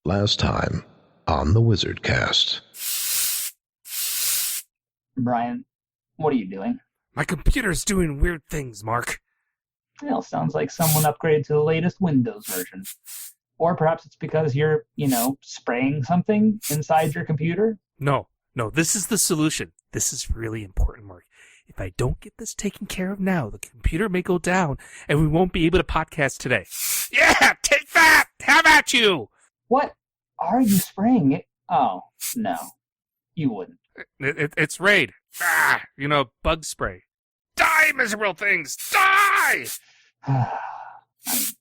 Last time on the WizardCast. Brian, what are you doing? My computer's doing weird things, Mark. Well, sounds like someone upgraded to the latest Windows version. Or perhaps it's because you're, spraying something inside your computer? No, this is the solution. This is really important, Mark. If I don't get this taken care of now, the computer may go down and we won't be able to podcast today. Yeah, take that! Have at you! What are you spraying? Oh, no. You wouldn't. It's Raid. Bug spray. Die, miserable things! Die!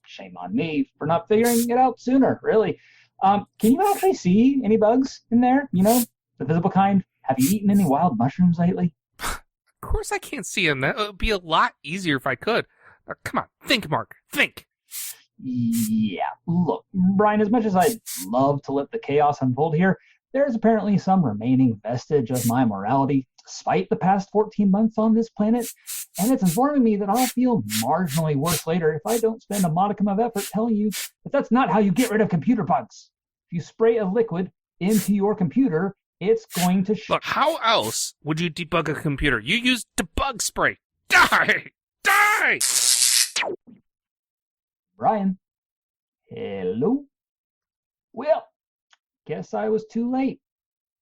Shame on me for not figuring it out sooner, really. Can you actually see any bugs in there? The visible kind? Have you eaten any wild mushrooms lately? Of course I can't see them. That would be a lot easier if I could. Come on, think, Mark. Think. Yeah, look, Brian, as much as I'd love to let the chaos unfold here, there's apparently some remaining vestige of my morality despite the past 14 months on this planet, and it's informing me that I'll feel marginally worse later if I don't spend a modicum of effort telling you that that's not how you get rid of computer bugs. If you spray a liquid into your computer, it's going to... Look, how else would you debug a computer? You use debug spray. Die! Die! Brian? Hello? Well, guess I was too late.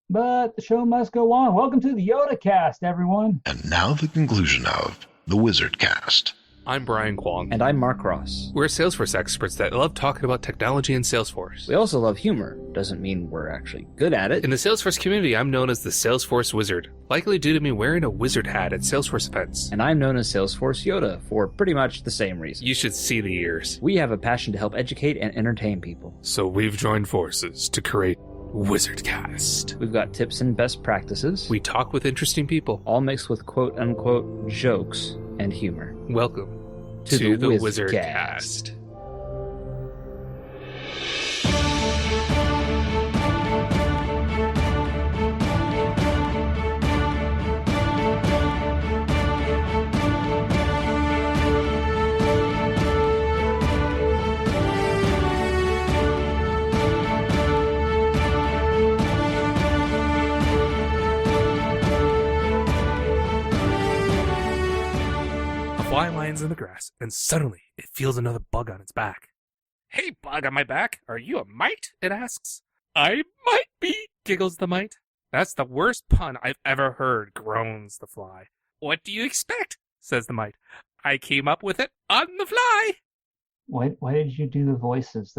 But the show must go on. Welcome to the WizardCast, everyone. And now the conclusion of the WizardCast. I'm Brian Kwong. And I'm Mark Ross. We're Salesforce experts that love talking about technology and Salesforce. We also love humor. Doesn't mean we're actually good at it. In the Salesforce community, I'm known as the Salesforce Wizard, likely due to me wearing a wizard hat at Salesforce events. And I'm known as Salesforce Yoda for pretty much the same reason. You should see the ears. We have a passion to help educate and entertain people. So we've joined forces to create WizardCast. We've got tips and best practices. We talk with interesting people. All mixed with quote-unquote jokes and humor. Welcome to the WizardCast. Fly lands in the grass, and suddenly it feels another bug on its back. Hey, bug on my back, are you a mite? It asks. I might be, giggles the mite. That's the worst pun I've ever heard, groans the fly. What do you expect? Says the mite. I came up with it on the fly. Why did you do the voices?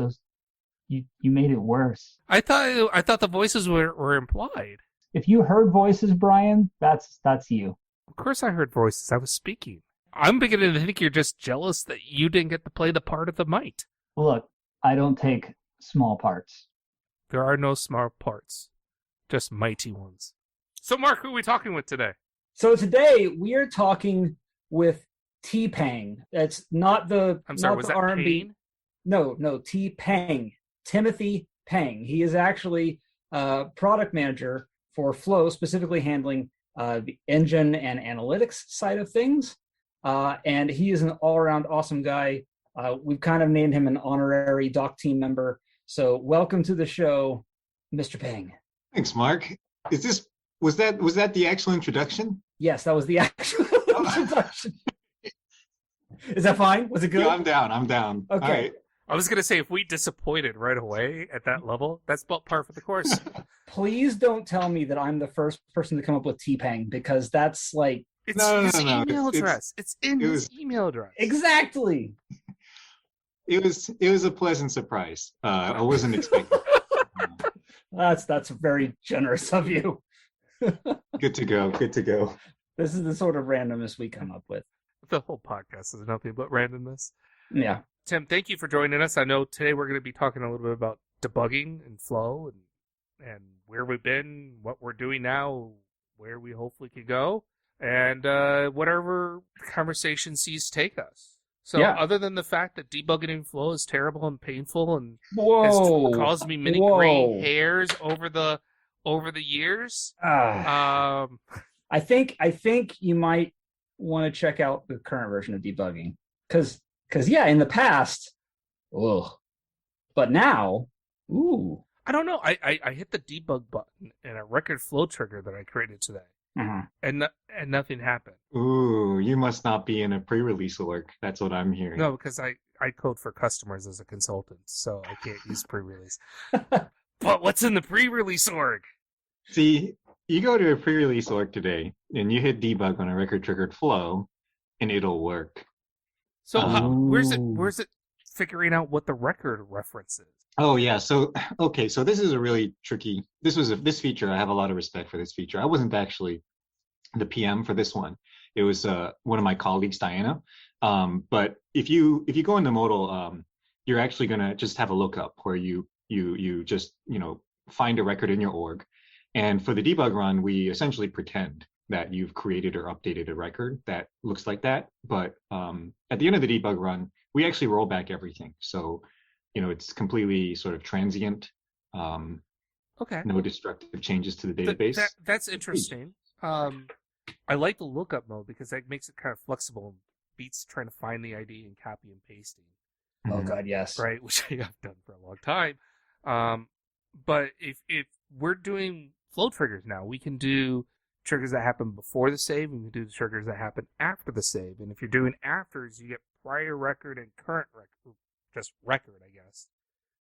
You made it worse. I thought the voices were implied. If you heard voices, Brian, that's you. Of course I heard voices. I was speaking. I'm beginning to think you're just jealous that you didn't get to play the part of the mite. Look, I don't take small parts. There are no small parts, just mighty ones. So, Mark, who are we talking with today? So today we are talking with Peng. That's not the I'm sorry, was that R&B. Peng? No, Peng. Timothy Peng. He is actually product manager for Flow, specifically handling the engine and analytics side of things. And he is an all-around awesome guy. We've kind of named him an honorary doc team member. So welcome to the show, Mr. Peng. Thanks, Mark. Was that the actual introduction? Yes, that was the actual introduction. Is that fine? Was it good? Yeah, I'm down. Okay. All right. I was going to say, if we disappointed right away at that level, that's about par for the course. Please don't tell me that I'm the first person to come up with Peng, because that's like... It's his email address. It's in his email address. Exactly. It was a pleasant surprise. I wasn't expecting. That's very generous of you. Good to go. This is the sort of randomness we come up with. The whole podcast is nothing but randomness. Yeah. Tim, thank you for joining us. I know today we're going to be talking a little bit about debugging and flow and where we've been, what we're doing now, where we hopefully can go, and whatever conversation sees take us. So other than the fact that debugging in Flow is terrible and painful and has caused me many gray hairs over the years, I think you might want to check out the current version of debugging, because in the past, but now, ooh. I don't know. I hit the debug button in a record flow trigger that I created today, and nothing happened. Ooh, you must not be in a pre-release org. That's what I'm hearing. No, because I code for customers as a consultant, so I can't use pre-release. But what's in the pre-release org? See, you go to a pre-release org today, and you hit debug on a record-triggered flow, and it'll work. So where's it figuring out what the record reference is? Oh yeah, so this is a really tricky. This feature. I have a lot of respect for this feature. I wasn't actually the PM for this one. It was one of my colleagues, Diana. But if you go into Modal, you're actually gonna just have a lookup where you just find a record in your org, and for the debug run, we essentially pretend that you've created or updated a record that looks like that. But at the end of the debug run, we actually roll back everything. So, it's completely sort of transient. Okay. No destructive changes to the database. That's interesting. I like the lookup mode because that makes it kind of flexible and beats trying to find the ID and copy and pasting. Oh God, yes. Right, which I have done for a long time. But if we're doing flow triggers now, we can do triggers that happen before the save, and we can do the triggers that happen after the save. And if you're doing afters, you get prior record and current record, just record, I guess,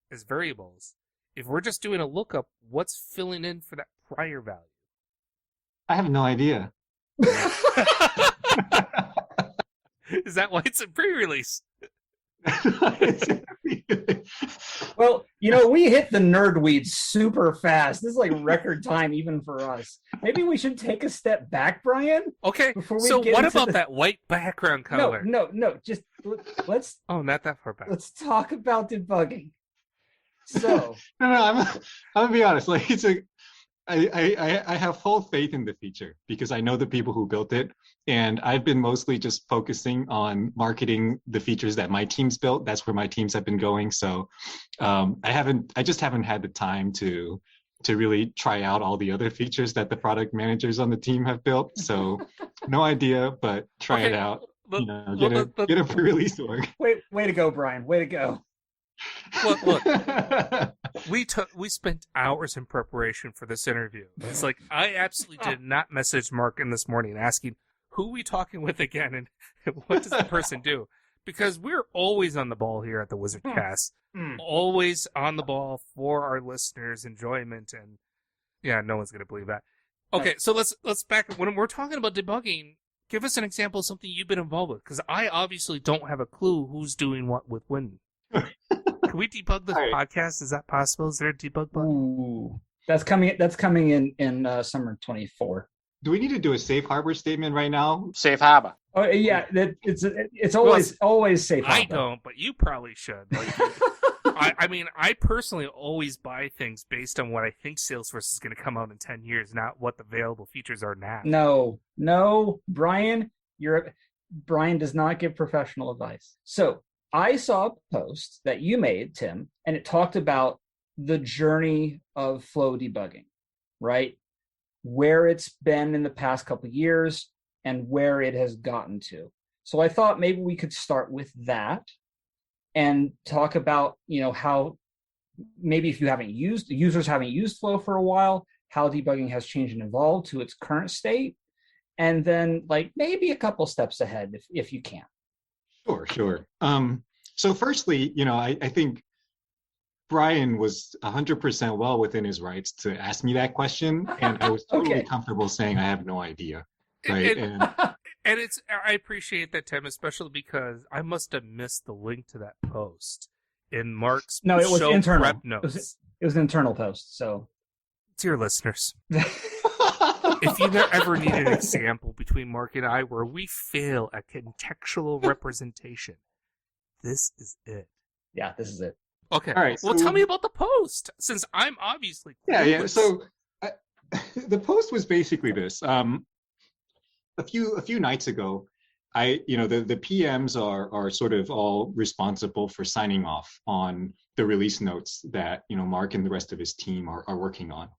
as variables. If we're just doing a lookup, what's filling in for that prior value? I have no idea. Is that why it's a pre-release? Well, we hit the nerd weed super fast. This is like record time even for us. Maybe we should take a step back, Brian. Okay, so what about that white background color? No, just let's... Oh, not that far back. Let's talk about debugging. So... No, I'm gonna be honest. Like, I have full faith in the feature because I know the people who built it, and I've been mostly just focusing on marketing the features that my team's built. That's where my teams have been going. So I just haven't had the time to really try out all the other features that the product managers on the team have built. So no idea, but try it out. Get a pre-release org. Way to go, Brian. Way to go. Look. We spent hours in preparation for this interview. It's like I absolutely did not message Mark in this morning asking who we talking with again and what does the person do, because we're always on the ball here at the WizardCast, always on the ball for our listeners' enjoyment, and yeah, no one's gonna believe that. Okay, so let's back when we're talking about debugging. Give us an example of something you've been involved with, because I obviously don't have a clue who's doing what with when. Can we debug this podcast? Is that possible? Is there a debug button? Ooh, that's coming in summer 24. Do we need to do a safe harbor statement right now? Safe harbor. Oh yeah, it's always safe harbor. I don't, but you probably should. Like, I personally always buy things based on what I think Salesforce is going to come out in 10 years, not what the available features are now. No, Brian, Brian does not give professional advice. So I saw a post that you made, Tim, and it talked about the journey of flow debugging, right? Where it's been in the past couple of years and where it has gotten to. So I thought maybe we could start with that and talk about, how maybe if users haven't used flow for a while, how debugging has changed and evolved to its current state, and then like maybe a couple steps ahead if you can. Sure. So firstly, I think Brian was 100% well within his rights to ask me that question, and I was totally comfortable saying I have no idea. Right. And I appreciate that, Tim, especially because I must have missed the link to that post in Mark's it was show internal. prep notes. It was an internal post, so. Dear listeners, if you ever need an example between Mark and I where we fail at contextual representation, this is it. Yeah, this is it. Okay. All right. Well, tell me about the post, since I'm obviously clueless. Yeah. So the post was basically this. A few nights ago, the PMs are sort of all responsible for signing off on the release notes that Mark and the rest of his team are working on,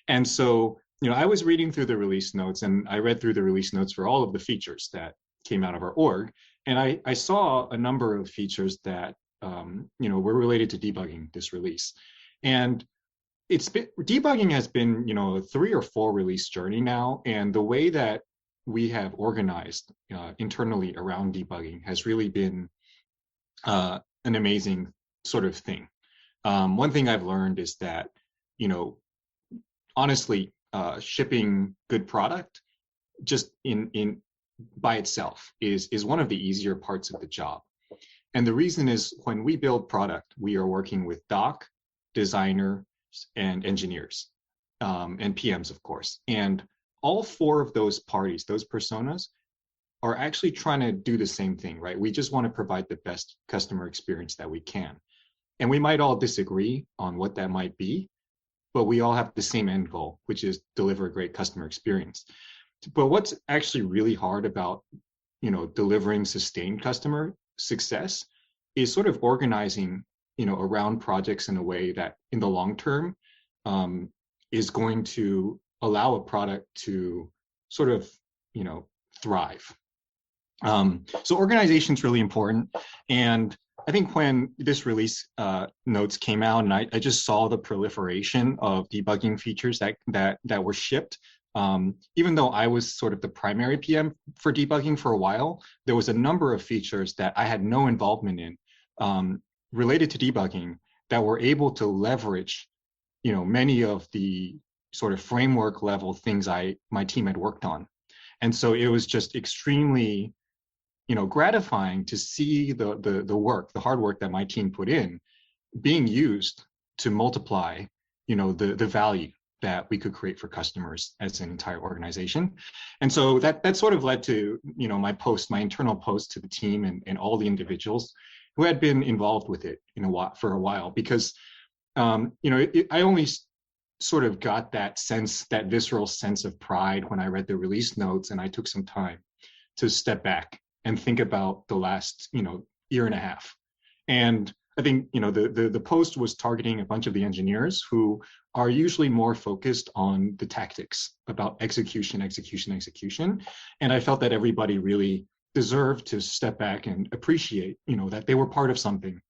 and so I was reading through the release notes, and I read through the release notes for all of the features that came out of our org, and I saw a number of features that were related to debugging this release, and debugging has been, a 3 or 4 release journey now, and the way that we have organized internally around debugging has really been an amazing sort of thing. One thing I've learned is that, honestly, shipping good product just in by itself is one of the easier parts of the job. And the reason is when we build product, we are working with doc, designer, and engineers, and PMs, of course. And all 4 of those parties, those personas, are actually trying to do the same thing, right? We just want to provide the best customer experience that we can. And we might all disagree on what that might be, but we all have the same end goal, which is deliver a great customer experience. But what's actually really hard about, delivering sustained customer success is sort of organizing, around projects in a way that in the long term is going to allow a product to sort of, thrive. So organization is really important. And I think when this release notes came out, and I just saw the proliferation of debugging features that were shipped, even though I was sort of the primary PM for debugging for a while, there was a number of features that I had no involvement in related to debugging that were able to leverage, many of the sort of framework level things my team had worked on. And so it was just extremely, gratifying to see the hard work that my team put in being used to multiply, the value that we could create for customers as an entire organization. And so that sort of led to, my internal post to the team and all the individuals who had been involved with it for a while, because, I only sort of got that visceral sense of pride when I read the release notes, and I took some time to step back and think about the last, year and a half. And I think, the post was targeting a bunch of the engineers who are usually more focused on the tactics about execution. And I felt that everybody really deserved to step back and appreciate, that they were part of something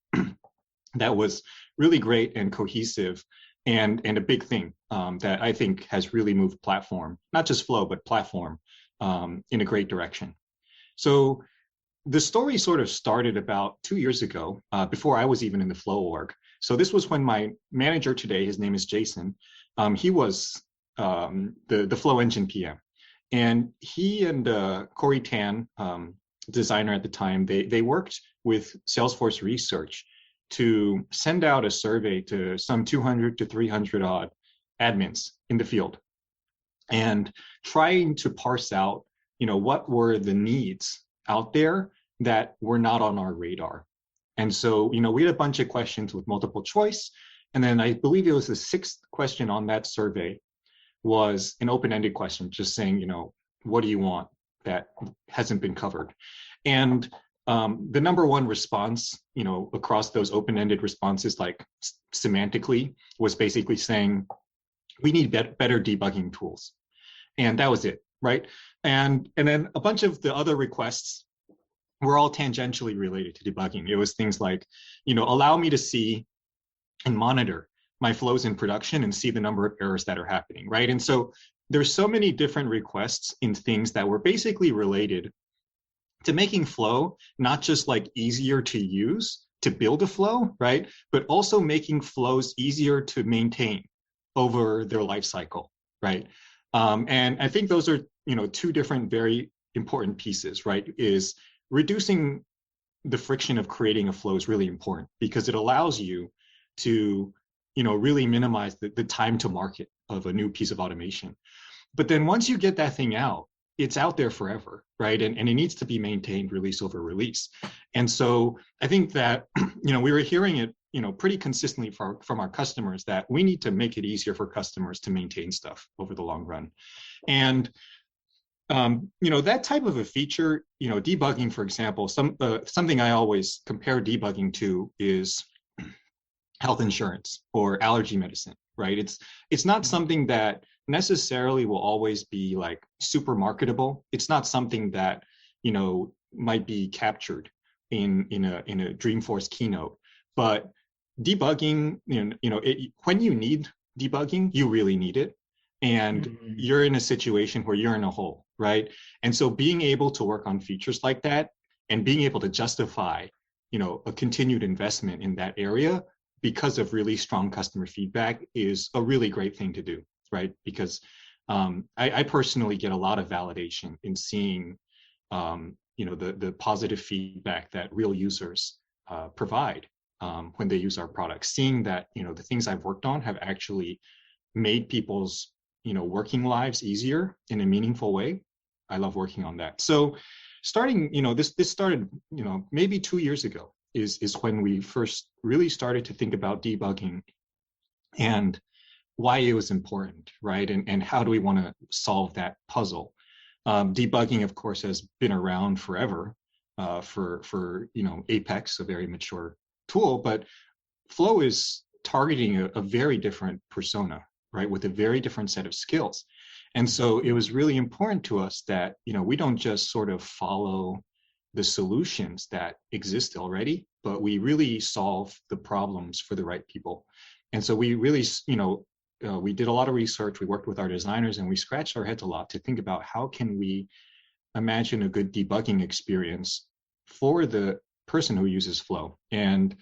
that was really great and cohesive and a big thing that I think has really moved platform, not just Flow, but platform in a great direction. So the story sort of started about 2 years ago, before I was even in the Flow org. So this was when my manager today, his name is Jason, he was the Flow Engine PM. And he and Corey Tan, designer at the time, they worked with Salesforce Research to send out a survey to some 200 to 300 odd admins in the field, and trying to parse out, what were the needs out there that were not on our radar. And so, we had a bunch of questions with multiple choice. And then I believe it was the 6th question on that survey was an open-ended question, just saying, what do you want that hasn't been covered? And the number one response, across those open-ended responses, like semantically, was basically saying, we need better debugging tools. And that was it, right? And then a bunch of the other requests were all tangentially related to debugging. It was things like, allow me to see and monitor my flows in production and see the number of errors that are happening, right? And so there's so many different requests in things that were basically related to making Flow not just like easier to use to build a flow, right? But also making flows easier to maintain over their life cycle, right? And I think those are, 2 different very important pieces, right? Is reducing the friction of creating a flow is really important because it allows you to, really minimize the time to market of a new piece of automation. But then once you get that thing out, it's out there forever, right? And it needs to be maintained release over release. And so I think that, we were hearing it, pretty consistently from our customers that we need to make it easier for customers to maintain stuff over the long run. And, that type of a feature, debugging, for example, something I always compare debugging to is health insurance or allergy medicine, right? It's not something that necessarily will always be like super marketable. It's not something that, might be captured in a Dreamforce keynote, but debugging, when you need debugging, you really need it. And you're in a situation where you're in a hole, right? And so being able to work on features like that and being able to justify, a continued investment in that area because of really strong customer feedback is a really great thing to do, right? Because I personally get a lot of validation in seeing, the positive feedback that real users provide when they use our products, seeing that, the things I've worked on have actually made people's, working lives easier in a meaningful way. I love working on that. So starting, this started, maybe 2 years ago is when we first really started to think about debugging and why it was important, right? And how do we want to solve that puzzle? Debugging, of course, has been around forever for Apex, a very mature tool, but Flow is targeting a very different persona, right, with a very different set of skills. And so it was really important to us that, we don't just sort of follow the solutions that exist already, but we really solve the problems for the right people. And so we really, we did a lot of research, we worked with our designers, and we scratched our heads a lot to think about how can we imagine a good debugging experience for the person who uses Flow. And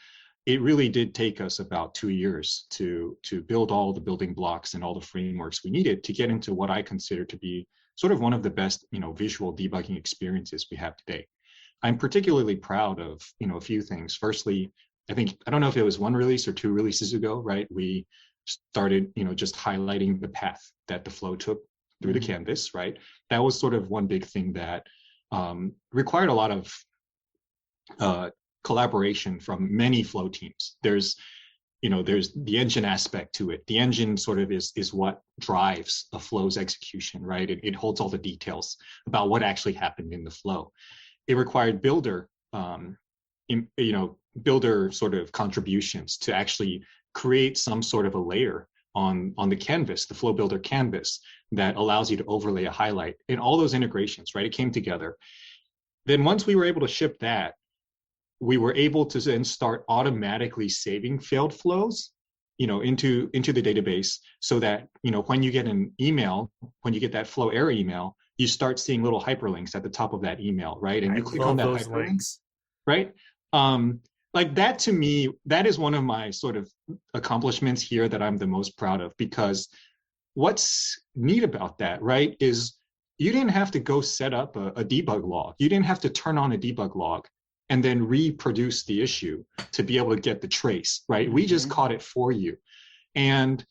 it really did take us about 2 years to build all the building blocks and all the frameworks we needed to get into what I consider to be sort of one of the best, visual debugging experiences we have today. I'm particularly proud of, a few things. Firstly, I don't know if it was 1 release or 2 releases ago, right? We started, just highlighting the path that the flow took through the canvas, right? That was sort of one big thing that required a lot of collaboration from many flow teams. There's the engine aspect to it. The engine sort of is what drives a flow's execution, right? It holds all the details about what actually happened in the flow. It required builder sort of contributions to actually create some sort of a layer on the canvas, the flow builder canvas, that allows you to overlay a highlight, and all those integrations, right? It came together. Then once we were able to ship that, we were able to then start automatically saving failed flows, into the database, so that, when you get an email, when you get that flow error email, you start seeing little hyperlinks at the top of that email, right? And you click on that hyperlink, right? Like that, to me, that is one of my sort of accomplishments here that I'm the most proud of, because what's neat about that, right, is you didn't have to go set up a debug log. You didn't have to turn on a debug log and then reproduce the issue to be able to get the trace, right? We just caught it for you. And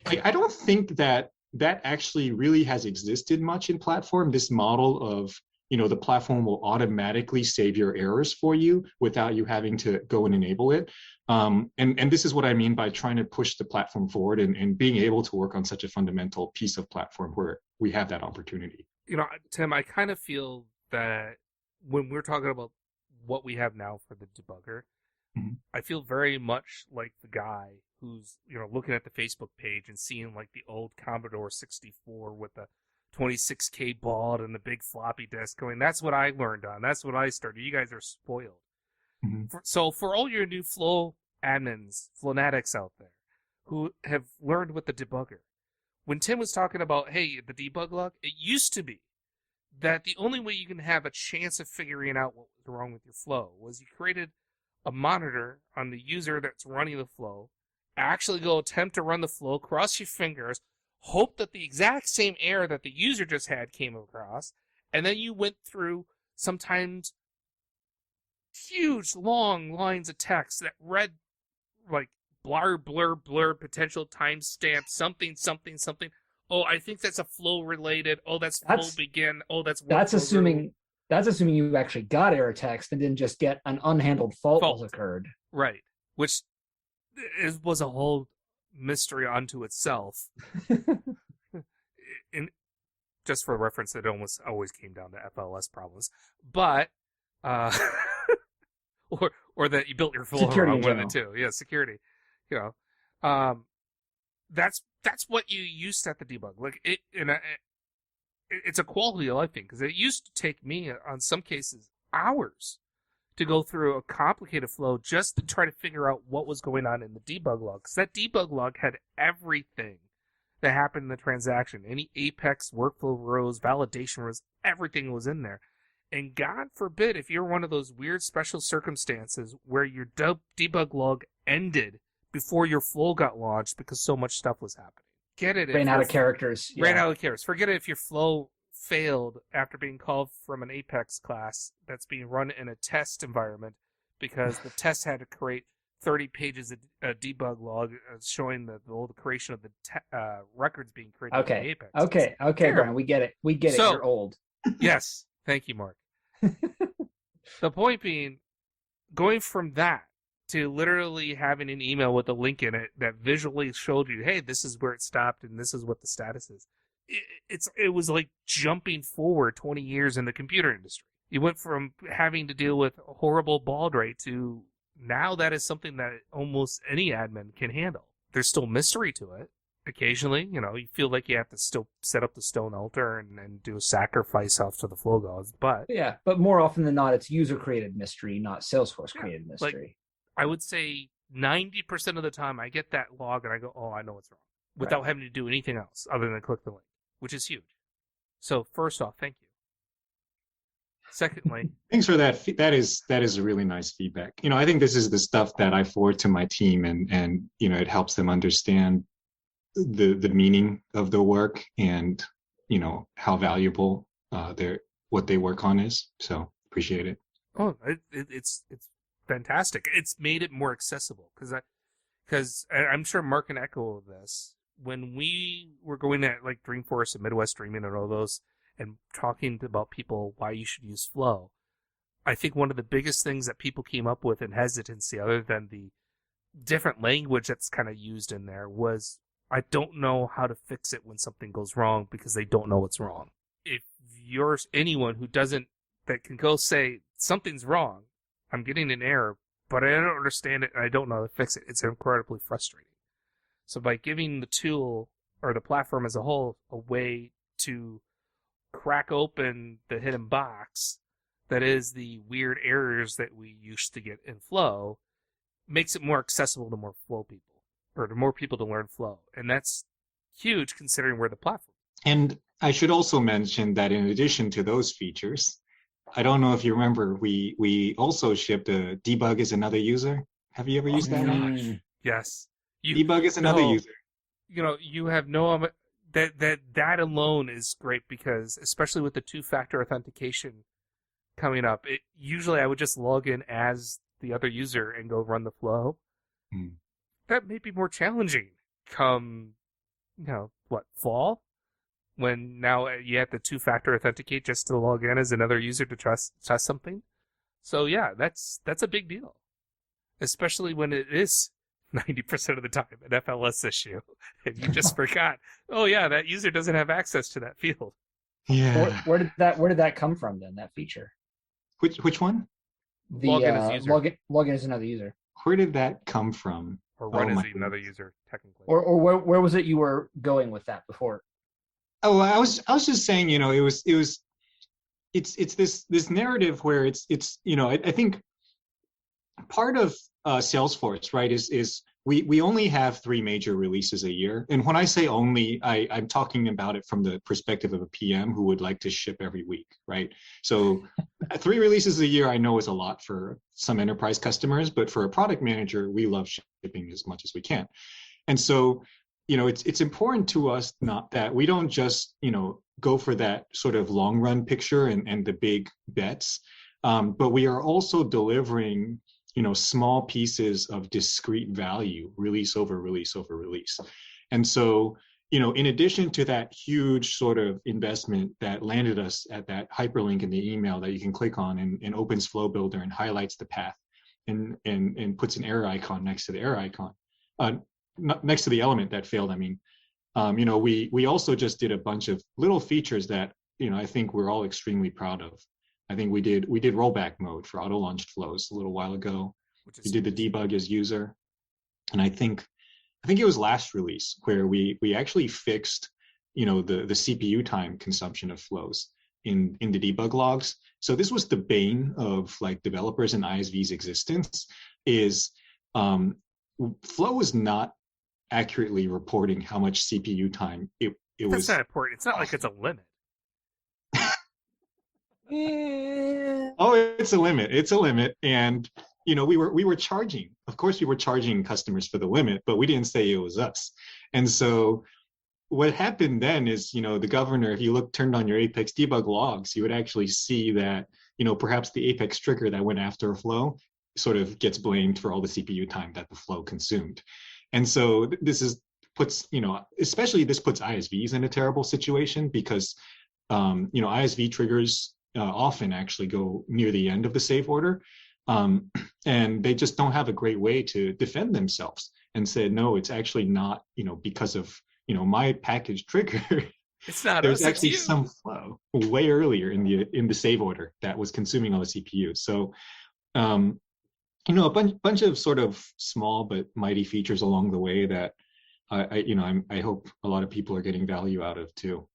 I don't think that actually really has existed much in platform, this model of, the platform will automatically save your errors for you without you having to go and enable it. And this is what I mean by trying to push the platform forward and being able to work on such a fundamental piece of platform where we have that opportunity. Tim, I kind of feel that when we're talking about what we have now for the debugger, I feel very much like the guy who's, looking at the Facebook page and seeing like the old Commodore 64 with the 26K baud and the big floppy disk, going, that's what I learned on. That's what I started. You guys are spoiled. So for all your new Flow admins, Flownatics out there who have learned with the debugger, when Tim was talking about, hey, the debug log, it used to be that the only way you can have a chance of figuring out what was wrong with your flow was you created a monitor on the user that's running the flow, actually go attempt to run the flow, cross your fingers, hope that the exact same error that the user just had came across, and then you went through sometimes huge long lines of text that read like blur, blur, blur, potential timestamp, something. Oh, I think that's a flow related. Oh, that's flow begin. Oh, that's assuming you actually got error text and didn't just get an unhandled fault was occurred. Right, which was a whole mystery unto itself. And just for reference, it almost always came down to FLS problems, but or that you built your flow around one of the two. Yeah, security. That's what you used to have to debug. Like it's a quality of life thing, because it used to take me, on some cases, hours to go through a complicated flow just to try to figure out what was going on in the debug log. Because that debug log had everything that happened in the transaction. Any Apex workflow rows, validation rows, everything was in there. And God forbid if you're one of those weird special circumstances where your debug log ended before your flow got launched because so much stuff was happening. Get it? Ran out of characters. Ran out of characters. Forget it if your flow failed after being called from an Apex class that's being run in a test environment because the test had to create 30 pages of debug log showing the creation of the records being created in the Apex. Okay, Brian, we get it. So, you're old. Yes. Thank you, Mark. The point being, going from that to literally having an email with a link in it that visually showed you, hey, this is where it stopped and this is what the status is. It was like jumping forward 20 years in the computer industry. You went from having to deal with a horrible baud rate to now that is something that almost any admin can handle. There's still mystery to it. Occasionally, you feel like you have to still set up the stone altar and do a sacrifice off to the flow gods. But more often than not, it's user-created mystery, not Salesforce-created mystery. Like, I would say 90% of the time I get that log and I go, oh, I know what's wrong, without having to do anything else other than click the link, which is huge. So first off, thank you. Secondly, thanks for that. That is a really nice feedback. I think this is the stuff that I forward to my team, and it helps them understand the meaning of the work and how valuable what they work on is. So appreciate it. Oh, it's fantastic. It's made it more accessible because I'm sure Mark can echo this. When we were going at like Dreamforce and Midwest Dreaming and all those and talking about people why you should use Flow, I think one of the biggest things that people came up with in hesitancy, other than the different language that's kind of used in there, was I don't know how to fix it when something goes wrong because they don't know what's wrong. If you're anyone that can go say something's wrong, I'm getting an error, but I don't understand it and I don't know how to fix it, it's incredibly frustrating. So by giving the tool or the platform as a whole a way to crack open the hidden box that is the weird errors that we used to get in Flow, makes it more accessible to more Flow people, or to more people to learn Flow. And that's huge considering we're the platform. And I should also mention that in addition to those features, I don't know if you remember, we also shipped a debug as another user. Have you ever used that one? Yes. Debug as another user. You have no... That alone is great because, especially with the two-factor authentication coming up, usually I would just log in as the other user and go run the flow. That may be more challenging come, fall? When now you have to two-factor authenticate just to log in as another user to test something. So yeah, that's a big deal. Especially when it is 90% of the time an FLS issue. And you just forgot, oh yeah, that user doesn't have access to that field. Yeah. Where did that come from then, that feature? Which one? Login as user. Login as another user. Where did that come from? Or run as another user, technically. Or where was it you were going with that before? Oh, I was just saying, it's this narrative where it's I think part of Salesforce, right, is we only have 3 major releases a year. And when I say only, I'm talking about it from the perspective of a PM who would like to ship every week, right? So 3 releases a year I know is a lot for some enterprise customers, but for a product manager, we love shipping as much as we can. And so, it's important to us not that we don't just, go for that sort of long run picture and the big bets, but we are also delivering small pieces of discrete value, release over release over release. And so, in addition to that huge sort of investment that landed us at that hyperlink in the email that you can click on and opens Flow Builder and highlights the path and puts an error icon next to the error icon, next to the element that failed, we also just did a bunch of little features that, I think we're all extremely proud of. I think we did rollback mode for auto launched flows a little while ago. We did the debug as user, and I think it was last release where we actually fixed the CPU time consumption of flows, in the debug logs. So this was the bane of like developers and ISV's existence, is Flow was not accurately reporting how much CPU time it That's was. not important. It's not like it's a limit. Oh, it's a limit. It's a limit. And we were charging. Of course, we were charging customers for the limit, but we didn't say it was us. And so what happened then is, the governor, if you turned on your Apex debug logs, you would actually see that, perhaps the Apex trigger that went after a flow sort of gets blamed for all the CPU time that the flow consumed. And so this puts ISVs in a terrible situation, because, ISV triggers often actually go near the end of the save order. And they just don't have a great way to defend themselves and say, no, it's actually not, because of, my package trigger. It's not. There's actually some flow way earlier in the save order that was consuming all the CPU. So, a bunch of sort of small but mighty features along the way that I hope a lot of people are getting value out of too.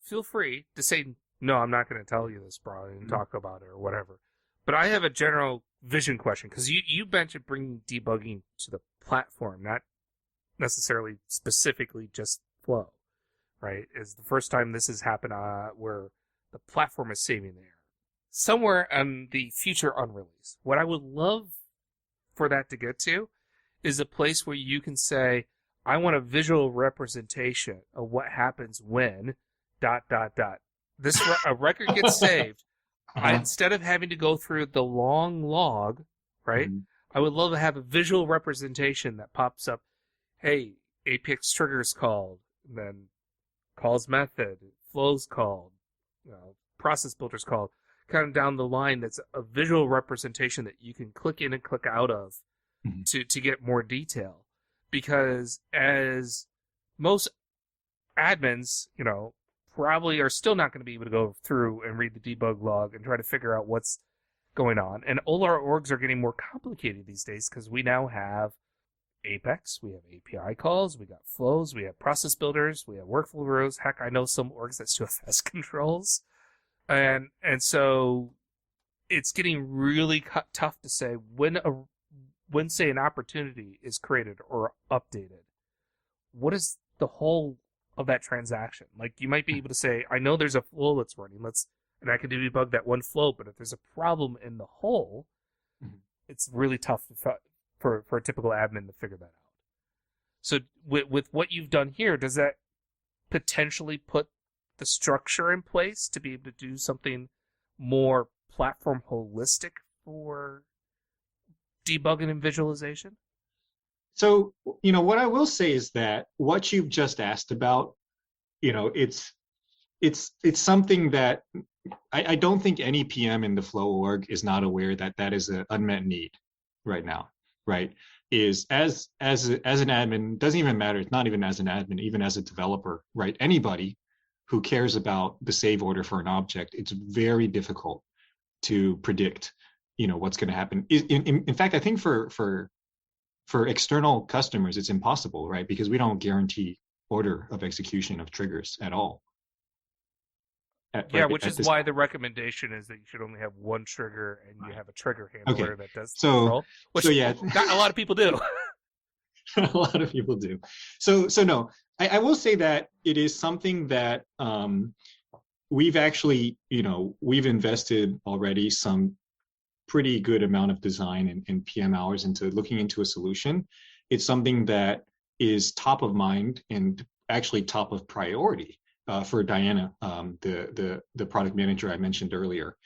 Feel free to say, no, I'm not going to tell you this, bro, and talk about it or whatever. But I have a general vision question, because you mentioned bringing debugging to the platform, not necessarily specifically just Flow, right? Is the first time this has happened where the platform is saving the error. Somewhere on the future unrelease, what I would love for that to get to is a place where you can say, I want a visual representation of what happens when ... This a record gets saved. Instead of having to go through the long log, right? Mm-hmm. I would love to have a visual representation that pops up. Hey, Apex triggers called, then calls method, flows called, process builders called, kind of down the line. That's a visual representation that you can click in and click out of to get more detail. Because as most admins, probably are still not going to be able to go through and read the debug log and try to figure out what's going on. And all our orgs are getting more complicated these days, because we now have Apex, we have API calls, we got flows, we have process builders, we have workflow rules. Heck, I know some orgs that still have S controls. And so it's getting really tough to say when say an opportunity is created or updated, what is the whole of that transaction? Like, you might be able to say, I know there's a flow that's running, and I can debug that one flow, but if there's a problem in the whole, it's really tough for a typical admin to figure that out. So with what you've done here, does that potentially put the structure in place to be able to do something more platform holistic for debugging and visualization? So, what I will say is that what you've just asked about, it's something that I don't think any PM in the Flow org is not aware that is an unmet need right now, right? Is as an admin, doesn't even matter. It's not even as an admin, even as a developer, right? Anybody who cares about the save order for an object, it's very difficult to predict, what's going to happen. In fact, I think for external customers, it's impossible, right? Because we don't guarantee order of execution of triggers at all. Which is why the recommendation is that you should only have one trigger, and you have a trigger handler that does control. Which not a lot of people do. A lot of people do. So no, I will say that it is something that we've actually, we've invested already some pretty good amount of design and PM hours into looking into a solution. It's something that is top of mind and actually top of priority for Diana, the product manager I mentioned earlier.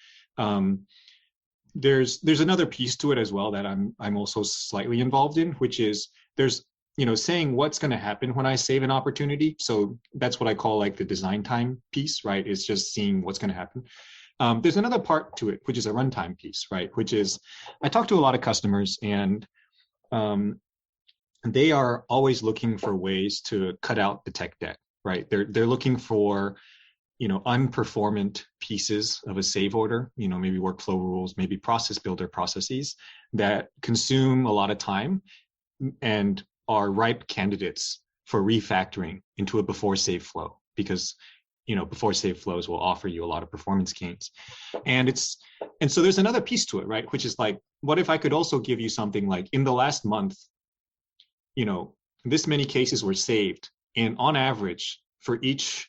There's another piece to it as well that I'm also slightly involved in, which is there's saying what's going to happen when I save an opportunity. So that's what I call like the design time piece, right? It's just seeing what's going to happen. There's another part to it, which is a runtime piece, right? Which is, I talk to a lot of customers, and they are always looking for ways to cut out the tech debt, right? They're looking for, unperformant pieces of a save order, maybe workflow rules, maybe process builder processes that consume a lot of time and are ripe candidates for refactoring into a before save flow. Because before saved flows will offer you a lot of performance gains. And so there's another piece to it, right? Which is like, what if I could also give you something like, in the last month, this many cases were saved, and on average for each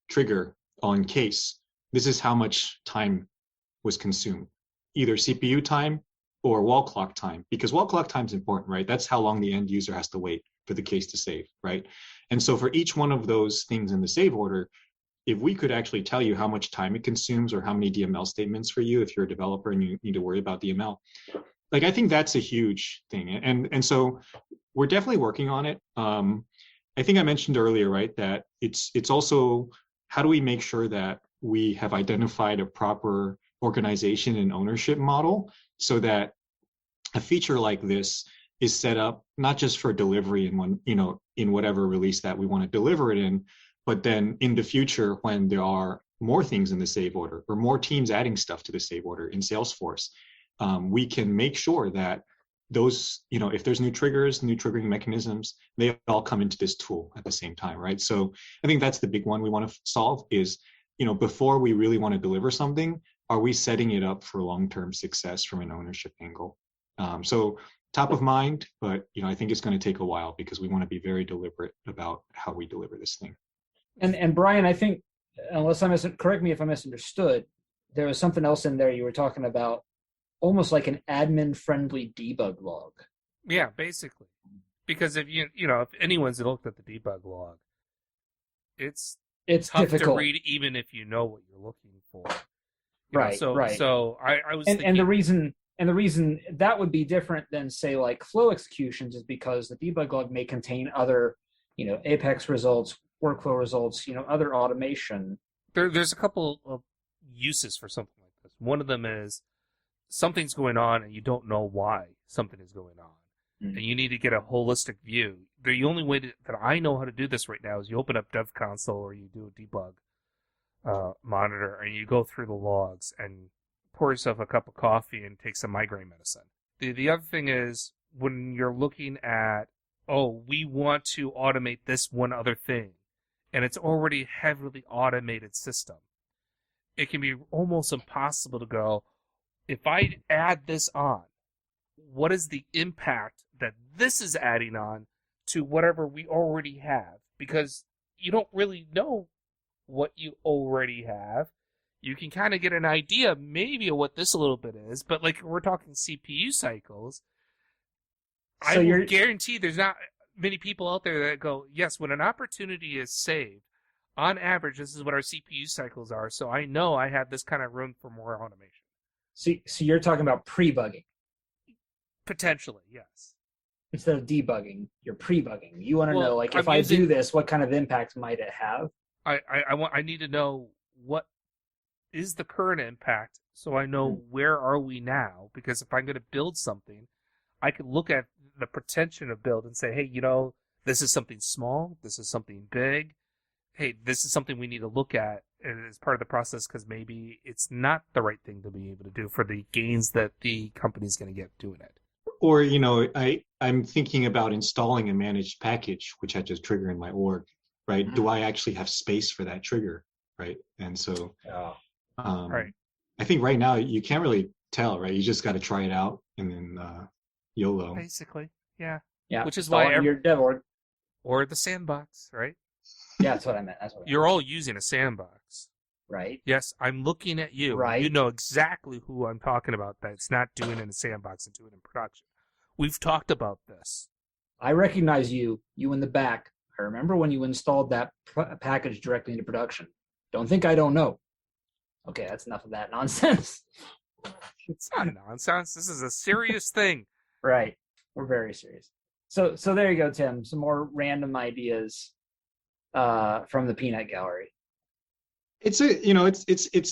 trigger on case, this is how much time was consumed, either CPU time or wall clock time, because wall clock time is important, right? That's how long the end user has to wait for the case to save, right? And so for each one of those things in the save order, if we could actually tell you how much time it consumes or how many DML statements for you, if you're a developer and you need to worry about DML, like, I think that's a huge thing. And so we're definitely working on it. I think I mentioned earlier, right, that it's also, how do we make sure that we have identified a proper organization and ownership model so that a feature like this is set up not just for delivery in whatever release that we want to deliver it in, but then in the future when there are more things in the save order or more teams adding stuff to the save order in Salesforce, we can make sure that those, if there's new triggers, new triggering mechanisms, they all come into this tool at the same time, right? So I think that's the big one we want to solve is, before we really want to deliver something, are we setting it up for long-term success from an ownership angle? So top of mind, but I think it's going to take a while because we want to be very deliberate about how we deliver this thing. And Brian, I think, unless correct me if I misunderstood, there was something else in there you were talking about, almost like an admin-friendly debug log. Yeah, basically. Because if if anyone's looked at the debug log, it's tough difficult to read even if you know what you're looking for. Right. So I was thinking, and the reason that would be different than, say, like flow executions is because the debug log may contain other, Apex results, workflow results, other automation. There's a couple of uses for something like this. One of them is something's going on and you don't know why something is going on. And you need to get a holistic view. The only way that I know how to do this right now is you open up Dev Console or you do a debug monitor and you go through the logs and pour yourself a cup of coffee and take some migraine medicine. The other thing is when you're looking at, we want to automate this one other thing, and it's already a heavily automated system, it can be almost impossible to go, if I add this on, what is the impact that this is adding on to whatever we already have? Because you don't really know what you already have. You can kind of get an idea maybe of what this a little bit is, but like we're talking CPU cycles, so I will guarantee there's not many people out there that go, yes, when an opportunity is saved, on average, this is what our CPU cycles are, so I know I have this kind of room for more automation. So you're talking about pre-bugging? Potentially, yes. Instead of debugging, you're pre-bugging. You want to know, like, if I do this, what kind of impact might it have? I need to know what is the current impact so I know where are we now, because if I'm going to build something, I can look at the potential of build and say, hey, this is something small, this is something big, hey, this is something we need to look at as part of the process because maybe it's not the right thing to be able to do for the gains that the company's going to get doing it. Or, I'm thinking about installing a managed package, which I just trigger in my org, right? Mm-hmm. Do I actually have space for that trigger, right? And so right. I think right now you can't really tell, right? You just got to try it out and then YOLO. Basically, yeah. Which is why your dev org. Or the sandbox, right? Yeah, that's what I meant. You're all using a sandbox. Right. Yes, I'm looking at you. Right. You know exactly who I'm talking about that's not doing it in a sandbox and doing it in production. We've talked about this. I recognize you in the back. I remember when you installed that package directly into production. Don't think I don't know. Okay, that's enough of that nonsense. It's not nonsense. This is a serious thing. Right. We're very serious. So there you go, Tim. Some more random ideas from the peanut gallery. It's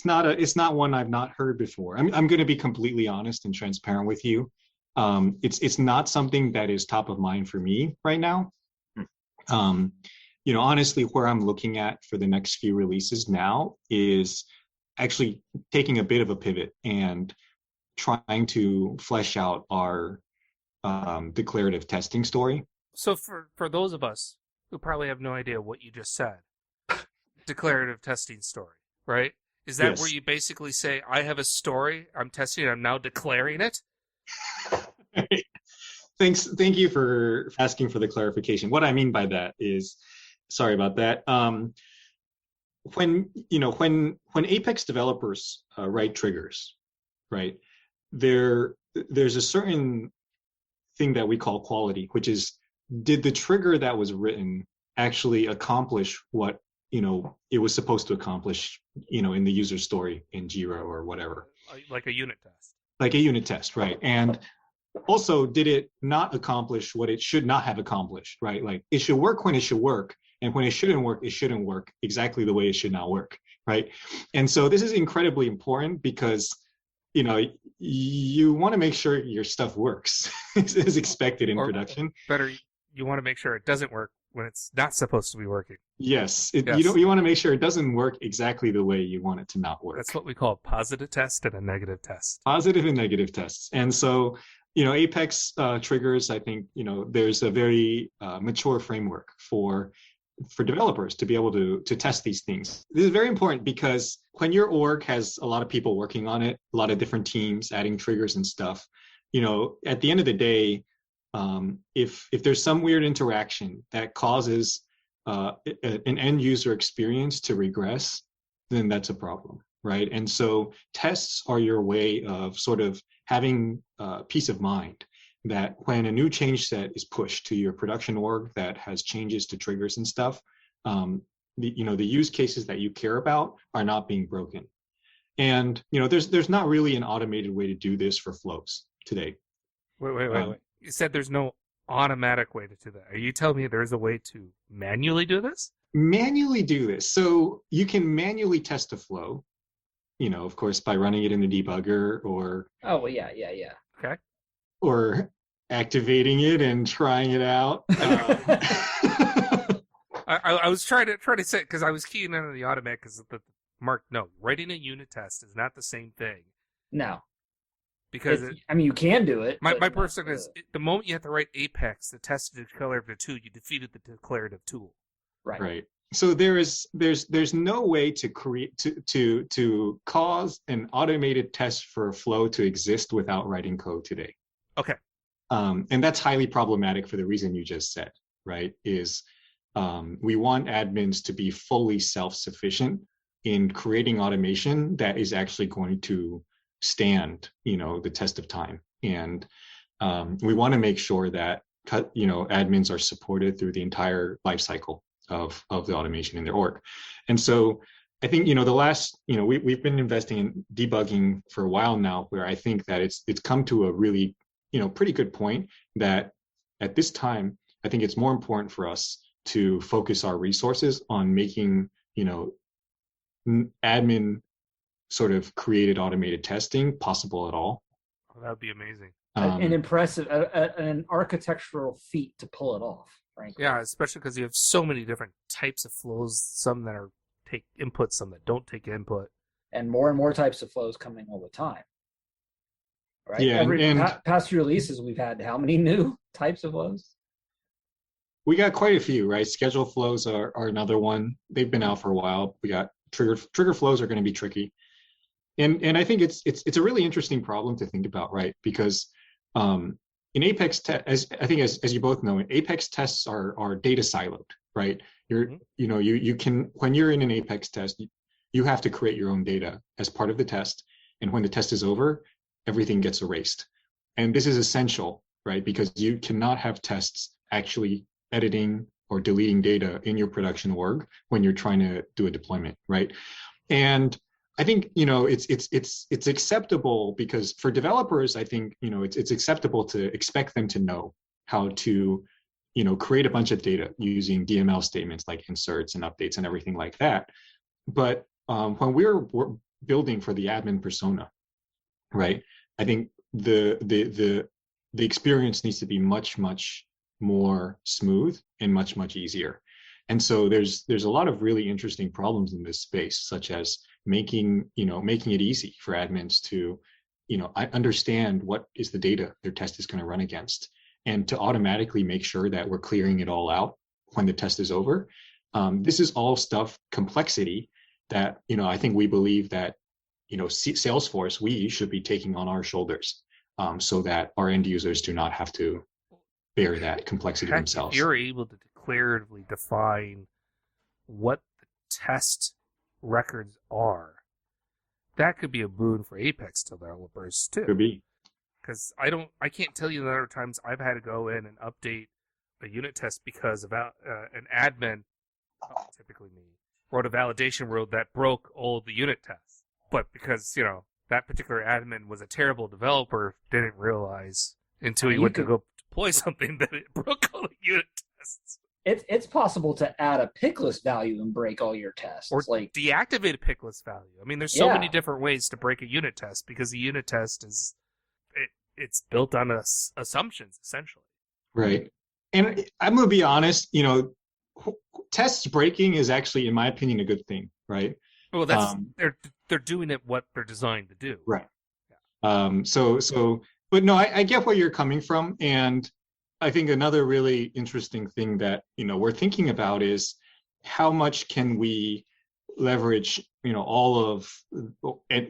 not one I've not heard before. I'm going to be completely honest and transparent with you. It's not something that is top of mind for me right now. Honestly, where I'm looking at for the next few releases now is actually taking a bit of a pivot and trying to flesh out our declarative testing story. So for those of us who probably have no idea what you just said, declarative testing story, right? Is that Yes. where you basically say, I have a story, I'm testing it, I'm now declaring it? Thank you for asking for the clarification. What I mean by that is, sorry about that. When Apex developers write triggers, right? There's a certain thing that we call quality, which is, did the trigger that was written actually accomplish what it was supposed to accomplish, in the user story in Jira or whatever, Like a unit test. like a unit test, right? And also, did it not accomplish what it should not have accomplished, right? Like, it should work when it should work, and when it shouldn't work exactly the way it should not work, right? And so this is incredibly important because, you want to make sure your stuff works as expected in production. Better, you want to make sure it doesn't work when it's not supposed to be working. Yes, Yes. You want to make sure it doesn't work exactly the way you want it to not work. That's what we call a positive test and a negative test. Positive and negative tests. And so, Apex triggers, I think, there's a very mature framework for developers to be able to test these things. This is very important because when your org has a lot of people working on it, a lot of different teams adding triggers and stuff, at the end of the day, if there's some weird interaction that causes an end user experience to regress, then that's a problem, right? And so tests are your way of sort of having peace of mind that when a new change set is pushed to your production org that has changes to triggers and stuff, the use cases that you care about are not being broken. And there's not really an automated way to do this for flows today. Wait. You said there's no automatic way to do that. Are you telling me there's a way to manually do this? Manually do this. So you can manually test a flow, of course, by running it in the debugger or... Oh, well, yeah. Okay. Or activating it and trying it out. I was trying to say, because I was keying in on the automatic, because writing a unit test is not the same thing. No. Because you can do it. My person is, the moment you have to write Apex, the test to declarative tool, you defeated the declarative tool. Right. So there's no way to create to cause an automated test for a flow to exist without writing code today. Okay. And that's highly problematic for the reason you just said, right? Is we want admins to be fully self-sufficient in creating automation that is actually going to stand, the test of time. And we want to make sure that, admins are supported through the entire life cycle of the automation in their org. And so I think, the last, we've been investing in debugging for a while now, where I think that it's come to a really, pretty good point that at this time, I think it's more important for us to focus our resources on making, admin sort of created automated testing possible at all. Oh, that would be amazing. An impressive, an architectural feat to pull it off, frankly. Yeah, especially because you have so many different types of flows, some that take input, some that don't take input. And more types of flows coming all the time. Right? Yeah, past few releases, we've had how many new types of flows? We got quite a few, right? Schedule flows are another one. They've been out for a while. We got trigger flows are going to be tricky. And I think it's a really interesting problem to think about, right? Because in Apex, as you both know, Apex tests are data siloed, right? You can, when you're in an Apex test, you have to create your own data as part of the test. And when the test is over, everything gets erased. And this is essential, right? Because you cannot have tests actually editing or deleting data in your production org when you're trying to do a deployment, right? And I think it's acceptable because for developers, I think it's acceptable to expect them to know how to create a bunch of data using DML statements like inserts and updates and everything like that. But when we're building for the admin persona, right? I think the experience needs to be much more smooth and much easier. And so there's a lot of really interesting problems in this space, such as making it easy for admins to understand what is the data their test is going to run against, and to automatically make sure that we're clearing it all out when the test is over. This is all stuff, complexity that, I think we believe that, Salesforce, we should be taking on our shoulders, so that our end users do not have to bear that complexity themselves. If you're able to declaratively define what the test records are, that could be a boon for Apex developers too. Could be. Because I can't tell you the number of times I've had to go in and update a unit test because of an admin, typically me, wrote a validation rule that broke all the unit tests. But because, that particular admin was a terrible developer, didn't realize until he went to go deploy something that it broke all the unit tests. It's possible to add a picklist value and break all your tests. Or deactivate a picklist value. I mean, there's so many different ways to break a unit test because the unit test is it's built on assumptions, essentially. Right. And I'm going to be honest, tests breaking is actually, in my opinion, a good thing, right? Well, that's they're doing it what they're designed to do. Right. Yeah. But no, I get where you're coming from. And I think another really interesting thing that, we're thinking about is how much can we leverage,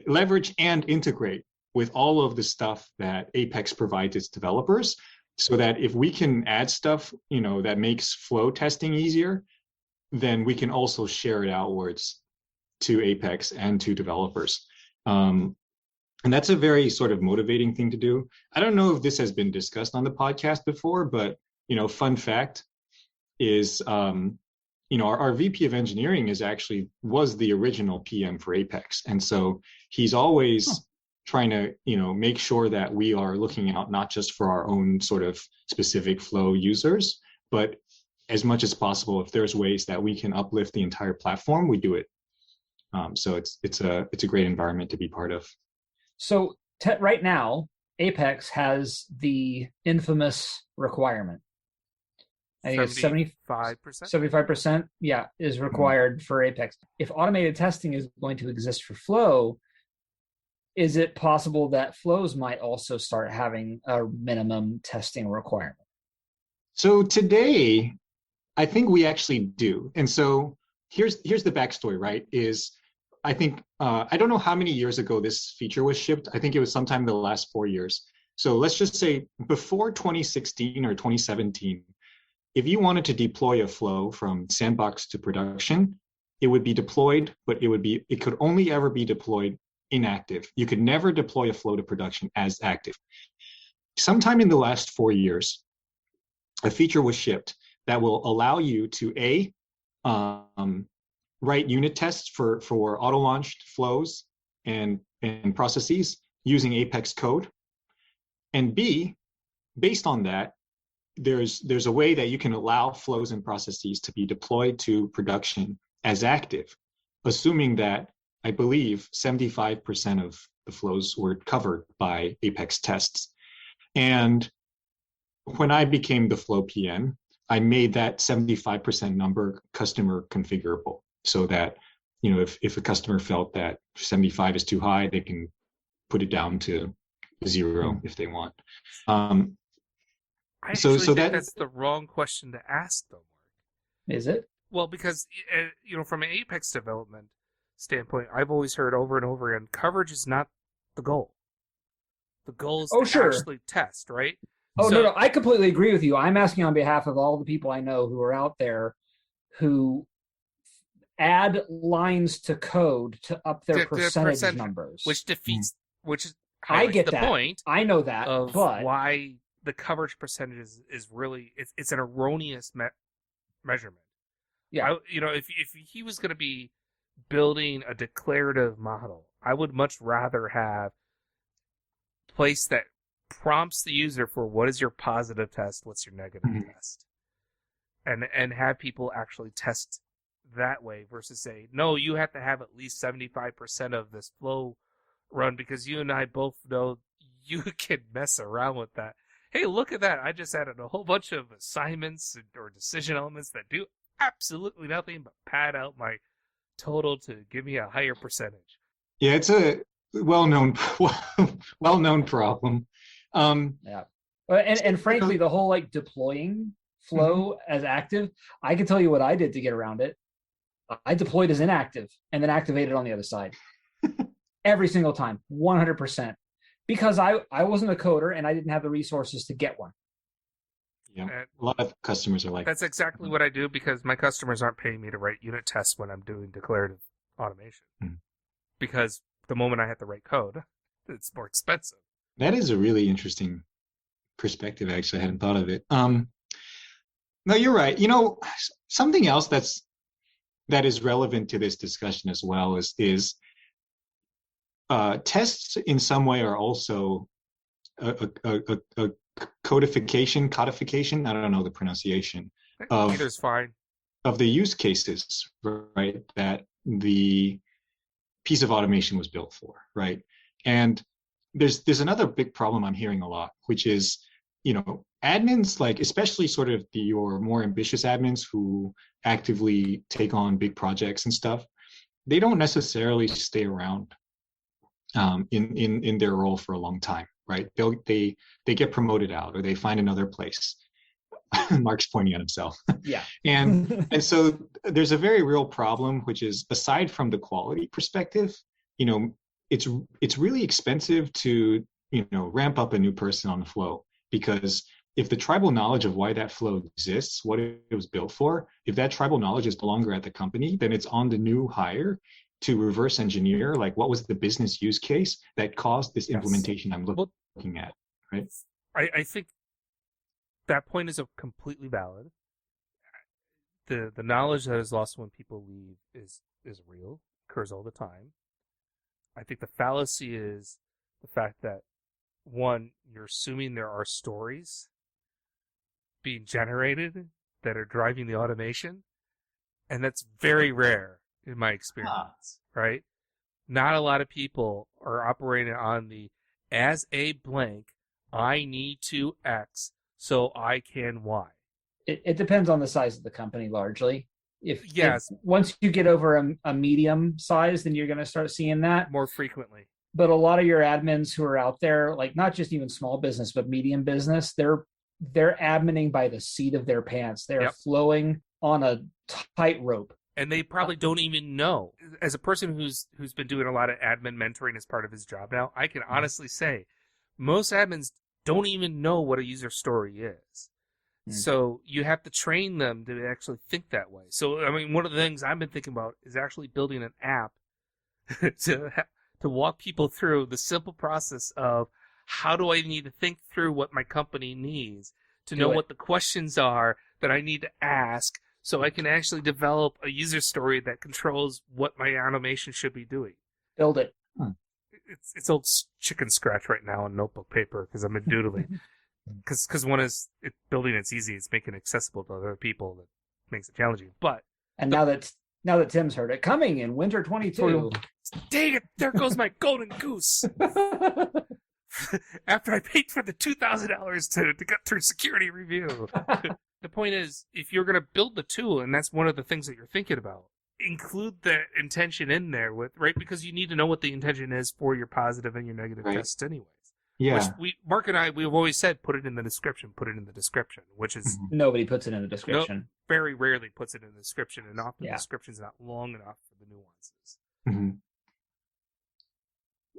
leverage and integrate with all of the stuff that Apex provides its developers, so that if we can add stuff, that makes flow testing easier, then we can also share it outwards to Apex and to developers. And that's a very sort of motivating thing to do. I don't know if this has been discussed on the podcast before, but, fun fact is, our VP of engineering was the original PM for Apex. And so he's always trying to, make sure that we are looking out not just for our own sort of specific flow users, but as much as possible, if there's ways that we can uplift the entire platform, we do it. So it's a great environment to be part of. So right now, Apex has the infamous requirement. I think it's 75%. 75%, is required for Apex. If automated testing is going to exist for Flow, is it possible that flows might also start having a minimum testing requirement? So today, I think we actually do. And so here's the backstory, right? Is I think, I don't know how many years ago this feature was shipped. I think it was sometime in the last 4 years. So let's just say before 2016 or 2017, if you wanted to deploy a flow from sandbox to production, it would be deployed, but it could only ever be deployed inactive. You could never deploy a flow to production as active. Sometime in the last 4 years, a feature was shipped that will allow you to write unit tests for auto-launched flows and processes using Apex code. And B, based on that, there's a way that you can allow flows and processes to be deployed to production as active, assuming that I believe 75% of the flows were covered by Apex tests. And when I became the Flow PM, I made that 75% number customer configurable, so that, if a customer felt that 75 is too high, they can put it down to 0 if they want. I think that's the wrong question to ask, though, Mark. Is it? Well, because, from an Apex development standpoint, I've always heard over and over again, coverage is not the goal. The goal is to actually test, right? No, I completely agree with you. I'm asking on behalf of all the people I know who are out there who add lines to code to up their percentage numbers. Which defeats, I get the that. point. I know that, of but why the coverage percentage is really, it's an erroneous measurement. Yeah. If he was going to be building a declarative model, I would much rather have a place that prompts the user for what is your positive test, what's your negative test, and have people actually test that way versus say, no, you have to have at least 75% of this flow run, because you and I both know you can mess around with that. Hey, look at that. I just added a whole bunch of assignments or decision elements that do absolutely nothing but pad out my total to give me a higher percentage. Yeah, it's a well-known problem. Yeah. And frankly, the whole deploying flow as active, I can tell you what I did to get around it. I deployed as inactive and then activated on the other side. Every single time, 100%. Because I wasn't a coder and I didn't have the resources to get one. Yeah, a lot of customers are like That's exactly what I do because my customers aren't paying me to write unit tests when I'm doing declarative automation. Because the moment I hit the right code, it's more expensive. That is a really interesting perspective. Actually, I hadn't thought of it. No, you're right. You know, something else that is relevant to this discussion as well is tests in some way are also a codification. I don't know the pronunciation of Either's fine. Of the use cases, right? That the piece of automation was built for, right? And there's another big problem I'm hearing a lot, which is, you know, admins, like especially sort of your more ambitious admins who actively take on big projects and stuff, they don't necessarily stay around in their role for a long time, right? They get promoted out or they find another place. Mark's pointing at himself. Yeah. and so there's a very real problem, which is aside from the quality perspective, you know, it's really expensive to, you know, ramp up a new person on the flow, because if the tribal knowledge of why that flow exists, what it was built for, if that tribal knowledge is no longer at the company, then it's on the new hire to reverse engineer, like, what was the business use case that caused this implementation I'm looking at, right? I think that point is completely valid. The knowledge that is lost when people leave is real, occurs all the time. I think the fallacy is the fact that, one, you're assuming there are stories being generated that are driving the automation, and that's very rare in my experience, right? Not a lot of people are operating on the, as a blank, I need to X so I can Y. It depends on the size of the company largely. If once you get over a medium size, then you're going to start seeing that more frequently. But a lot of your admins who are out there, like not just even small business, but medium business, they're adminning by the seat of their pants. They're flowing on a tightrope. And they probably don't even know. As a person who's been doing a lot of admin mentoring as part of his job now, I can honestly say most admins don't even know what a user story is. So you have to train them to actually think that way. So, I mean, one of the things I've been thinking about is actually building an app to walk people through the simple process of how do I need to think through what my company needs, to know what the questions are that I need to ask so I can actually develop a user story that controls what my automation should be doing. Build it. It's old chicken scratch right now on notebook paper because I've been doodling. Because one is building it's easy, it's making it accessible to other people that makes it challenging. But now that Tim's heard it, coming in winter 22. Dang it! There goes my golden goose. After I paid for the $2,000 to get through security review. The point is, if you're going to build the tool, and that's one of the things that you're thinking about, include the intention in there right? Because you need to know what the intention is for your positive and your negative tests anyways. Yeah. Which Mark and I, we've always said, put it in the description, which is... Nobody puts it in the description. Very rarely puts it in the description, and often the description's not long enough for the nuances. Mm-hmm.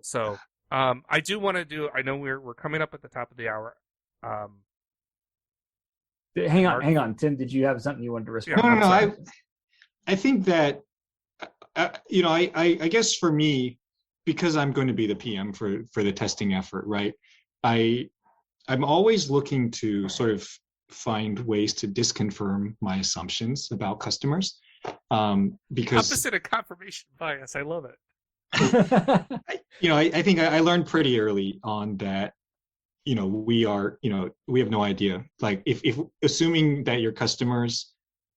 So, I do want to do, I know we're coming up at the top of the hour. Hang on. Tim, did you have something you wanted to respond to? No. I think that, you know, I guess for me, because I'm going to be the PM for the testing effort, right? I'm always looking to sort of find ways to disconfirm my assumptions about customers. Because opposite of confirmation bias, I love it. I think I learned pretty early on that, you know, we have no idea. Like if assuming that your customers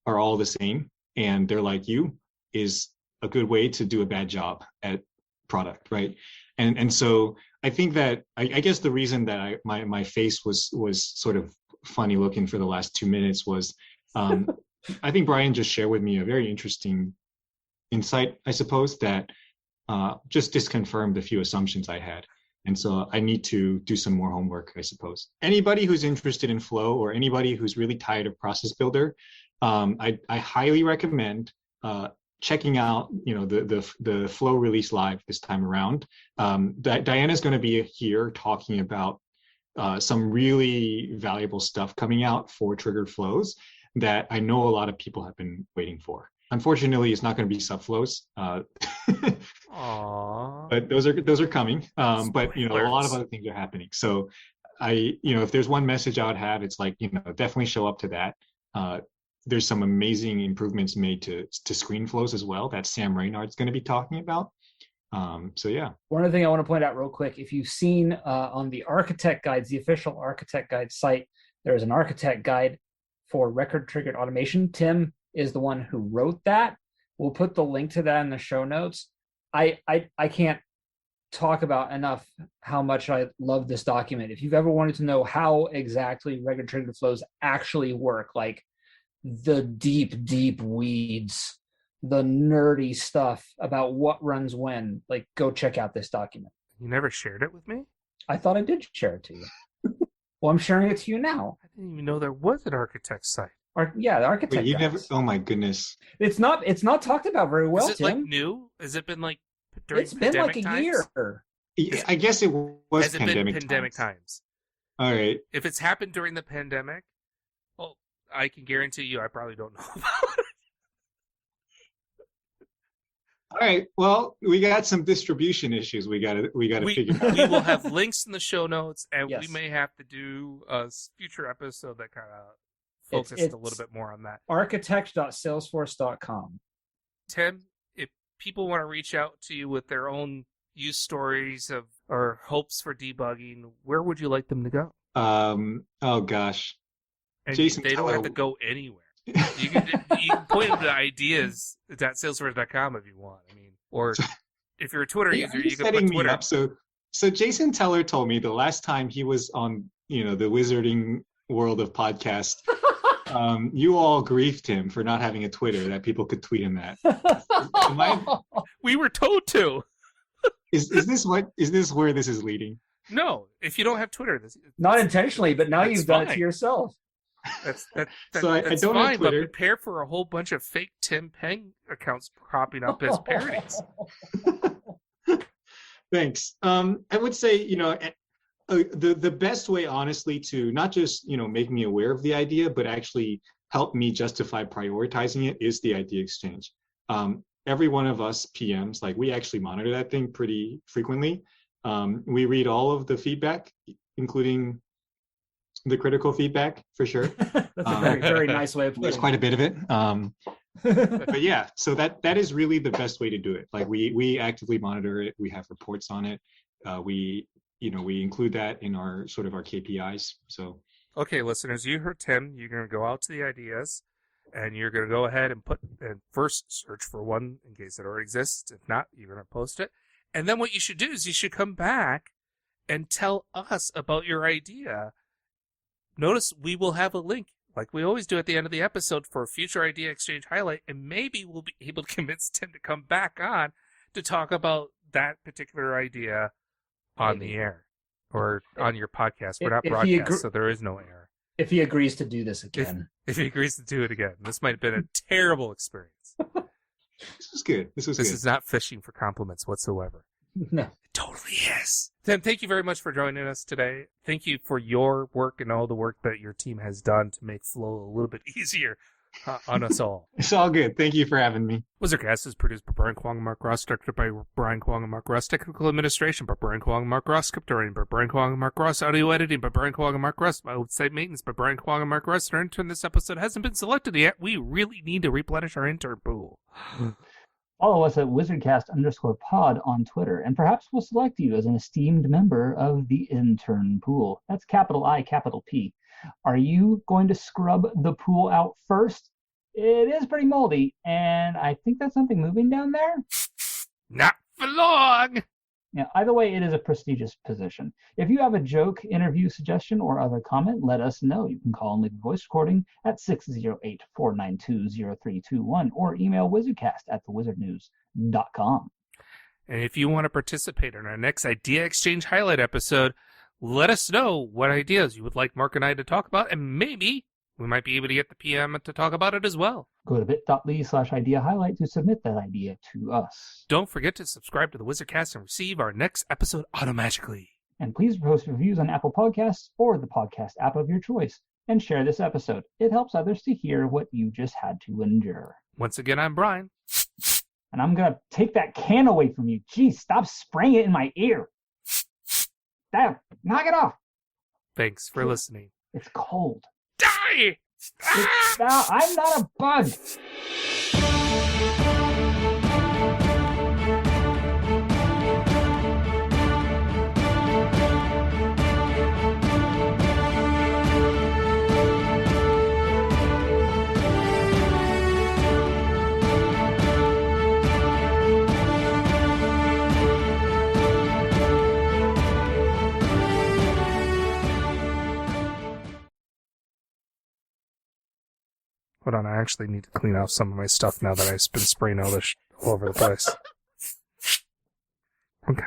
are all the same and they're like you is a good way to do a bad job at product, right? And so I think that I guess the reason that my face was sort of funny looking for the last 2 minutes was I think Brian just shared with me a very interesting insight, I suppose, that just disconfirmed a few assumptions I had. And so I need to do some more homework, I suppose. Anybody who's interested in Flow or anybody who's really tired of Process Builder, I highly recommend checking out, the Flow release live this time around. Diana's going to be here talking about some really valuable stuff coming out for triggered flows that I know a lot of people have been waiting for. Unfortunately, it's not going to be subflows, but those are coming. But a lot of other things are happening. So if there's one message I would have, it's like, definitely show up to that. There's some amazing improvements made to screen flows as well that Sam Reynard's going to be talking about. So yeah. One other thing I want to point out real quick, if you've seen on the Architect Guides, the official Architect Guide site, there is an Architect Guide for record triggered automation. Tim is the one who wrote that. We'll put the link to that in the show notes. I can't talk about enough how much I love this document. If you've ever wanted to know how exactly record triggered flows actually work, like the deep weeds, the nerdy stuff about what runs when, like, go check out this document. You never shared it with me? I thought I did share it to you. Well, I'm sharing it to you now. I didn't even know there was an architect site. The Architect. Wait, you never? Oh my goodness! It's not talked about very well. Is it Tim. like new? Has it been like during It's been like a times? year. I guess it was Has it been pandemic times? All right. If it's happened during the pandemic, well, I can guarantee you, I probably don't know about it. All right. Well, we got some distribution issues. We gotta figure out. We will have links in the show notes, and Yes. we may have to do a future episode that kind of focused a little bit more on that. Architect.salesforce.com. Tim, if people want to reach out to you with their own use stories or hopes for debugging, where would you like them to go? Oh gosh. And Jason they don't Teller- have to go anywhere. You can point them to ideas.salesforce.com if you want. I mean, or if you're a Twitter user, you can put Twitter. Me up. So Jason Teller told me the last time he was on, the Wizarding World of Podcast, you all griefed him for not having a Twitter that people could tweet him at. We were told to. Is this where this is leading? No, if you don't have Twitter, Not intentionally, but now That's you've done it fine. to yourself. That's So I that's don't have fine, but Twitter. prepare for a whole bunch of fake Tim Peng accounts popping up as parodies. Thanks. I would say, the best way, honestly, to not just, make me aware of the idea, but actually help me justify prioritizing it is the idea exchange. Every one of us PMs, like, we actually monitor that thing pretty frequently. We read all of the feedback, including the critical feedback, for sure. That's a very, very nice way of putting There's it. quite a bit of it. But yeah, so that is really the best way to do it. Like, we actively monitor it. We have reports on it. We include that in our KPIs. So Okay, listeners, you heard Tim. You're going to go out to the ideas, and you're going to go ahead and first search for one in case it already exists. If not, you're going to post it. And then what you should do is you should come back and tell us about your idea. Notice we will have a link, like we always do at the end of the episode, for a future idea exchange highlight, and maybe we'll be able to convince Tim to come back on to talk about that particular idea on the air or on your podcast. We're not broadcast, so there is no air. If he agrees to do this again. If he agrees to do it again. This might have been a terrible experience. this was good. This is not fishing for compliments whatsoever. No. It totally is. Tim, thank you very much for joining us today. Thank you for your work and all the work that your team has done to make Flow a little bit easier on us all. It's all good. Thank you for having me. WizardCast is produced by Brian Kwong and Mark Ross, directed by Brian Kwong and Mark Ross, technical administration by Brian Kwong and Mark Ross, script writing by Brian Kwong and Mark Ross, audio editing by Brian Kwong and Mark Ross, website maintenance by Brian Kwong and Mark Ross. Our intern this episode hasn't been selected yet. We really need to replenish our intern pool. Follow us at WizardCast_pod on Twitter, and perhaps we'll select you as an esteemed member of the intern pool. That's capital I, capital P. Are you going to scrub the pool out first? It is pretty moldy, and I think that's something moving down there. Not for long! Yeah, either way, it is a prestigious position. If you have a joke, interview suggestion, or other comment, let us know. You can call and leave a voice recording at 608-492-0321 or email wizardcast@thewizardnews.com. And if you want to participate in our next Idea Exchange highlight episode, let us know what ideas you would like Mark and I to talk about, and maybe we might be able to get the PM to talk about it as well. Go to bit.ly/idea highlight to submit that idea to us. Don't forget to subscribe to the WizardCast and receive our next episode automatically. And please post reviews on Apple Podcasts or the podcast app of your choice, and share this episode. It helps others to hear what you just had to endure. Once again, I'm Brian. And I'm going to take that can away from you. Geez, stop spraying it in my ear. Damn, knock it off. Thanks for listening. It's cold. Die! I'm not a bug. Hold on, I actually need to clean off some of my stuff now that I've been spraying all this all over the place. Okay.